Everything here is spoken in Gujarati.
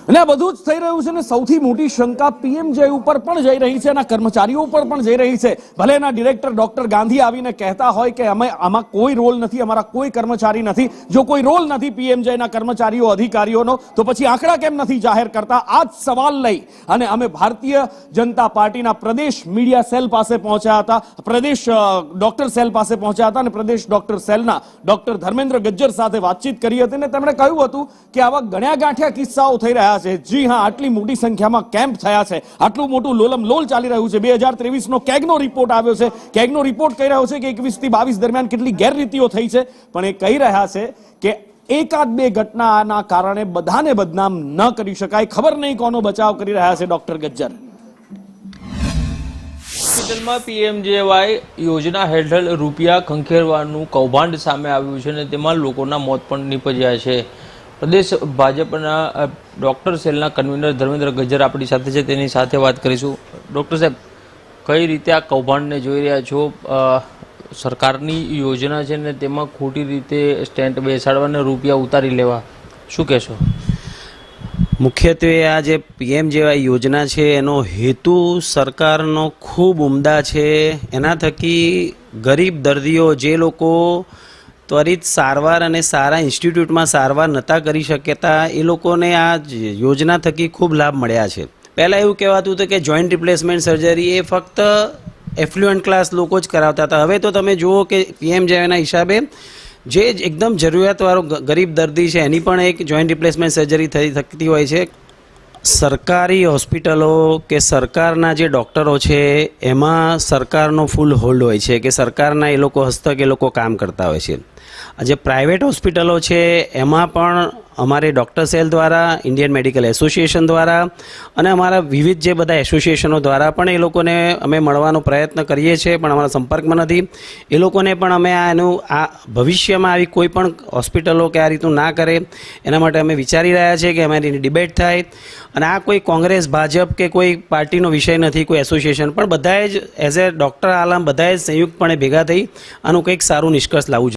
અને આ બધું જ થઈ રહ્યું છે ને સૌથી મોટી શંકા પીએમજે ઉપર પણ જઈ રહી છે, એના કર્મચારીઓ ઉપર પણ જઈ રહી છે. ભલે એના ડિરેક્ટર ડોક્ટર ગાંધી આવીને કહેતા હોય કે અમે આમાં કોઈ રોલ નથી, અમારા કોઈ કર્મચારી નથી. જો કોઈ રોલ નથી પીએમજેના કર્મચારીઓ અધિકારીઓનો, તો પછી આંકડા કેમ નથી જાહેર કરતા? આ જ સવાલ લઈ અને અમે ભારતીય જનતા પાર્ટીના પ્રદેશ મીડિયા સેલ પાસે પહોંચ્યા હતા, પ્રદેશ ડોક્ટર સેલ પાસે પહોંચ્યા હતા અને પ્રદેશ ડોક્ટર સેલના ડોક્ટર ધર્મેન્દ્ર ગજ્જર સાથે વાતચીત કરી હતી અને તેમણે કહ્યું હતું કે આવા ગણ્યા ગાંઠ્યા કિસ્સાઓ થઈ રહ્યા છે. જી હા, આટલી મોટી સંખ્યામાં કેમ્પ થયા છે, આટલું મોટું લોલમલોલ ચાલી રહ્યું છે. 2023નો કેગનો રિપોર્ટ આવ્યો છે. કેગનો રિપોર્ટ કહી રહ્યો છે કે 21 થી 22 દરમિયાન કેટલી ગેરરીતિઓ થઈ છે, પણ એ કહી રહ્યા છે કે એકાદ બે ઘટનાના કારણે બધાને બદનામ ન કરી શકાય. ખબર નહીં કોનો બચાવ કરી રહ્યા છે ડોક્ટર ગજ્જર. હોસ્પિટલમાં પીએમજેવાય યોજના હેઠળ રૂપિયા ખંખેરવાનું કૌભાંડ સામે આવ્યું છે અને તેમાં લોકોના મોત પણ નીપજ્યા છે. પ્રદેશ ભાજપના ડોક્ટર સેલના કન્વીનર ધર્મેન્દ્ર ગજ્જર આપણી સાથે છે, તેની સાથે વાત કરીશું. ડોક્ટર સાહેબ, કઈ રીતે આ કૌભાંડને જોઈ રહ્યા છો? સરકારની યોજના છે ને તેમાં ખોટી રીતે સ્ટેન્ટ બેસાડવાને રૂપિયા ઉતારી લેવા, શું કહેશો? મુખ્યત્વે આ જે પીએમજેવાય યોજના છે એનો હેતુ સરકારનો ખૂબ ઉમદા છે. એના થકી ગરીબ દર્દીઓ, જે લોકો ત્વરિત સારવાર અને સારા ઇન્સ્ટિટ્યૂટમાં સારવાર નહોતા કરી શકતા, એ લોકોને આ યોજના થકી ખૂબ લાભ મળ્યા છે. પહેલાં એવું કહેવાતું હતું કે જોઈન્ટ રિપ્લેસમેન્ટ સર્જરી એ ફક્ત એફ્લુઅન્ટ ક્લાસ લોકો જ કરાવતા હતા. હવે તો તમે જુઓ કે પીએમજેવાયના હિસાબે જે એકદમ જરૂરિયાતવાળો ગરીબ દર્દી છે એની પણ એક જોઈન્ટ રિપ્લેસમેન્ટ સર્જરી થઈ શકતી હોય છે. સરકારી હોસ્પિટલો કે સરકારના જે ડૉક્ટરો છે એમાં સરકારનો ફૂલ હોલ્ડ હોય છે કે સરકારના એ લોકો હસ્તક એ લોકો કામ કરતા હોય છે. જે પ્રાઇવેટ હોસ્પિટલો છે એમાં પણ અમારે ડૉક્ટર સેલ દ્વારા, ઇન્ડિયન મેડિકલ એસોસિએશન દ્વારા અને અમારા વિવિધ જે બધા એસોસિએશનો દ્વારા પણ એ લોકોને અમે મળવાનો પ્રયત્ન કરીએ છીએ, પણ અમારા સંપર્કમાં નથી. એ લોકોને પણ અમે આ ભવિષ્યમાં આવી કોઈ પણ હોસ્પિટલો કે આ રીતનું ના કરે એના માટે અમે વિચારી રહ્યા છીએ કે અમારી ડિબેટ થાય. અને આ કોઈ કોંગ્રેસ, ભાજપ કે કોઈ પાર્ટીનો વિષય નથી, કોઈ એસોસિએશન, પણ બધાએ જ એઝ એ ડૉક્ટર આલમ બધાએ જ સંયુક્તપણે ભેગા થઈ આનું કંઈક સારું નિષ્કર્ષ લાવવું જોઈએ.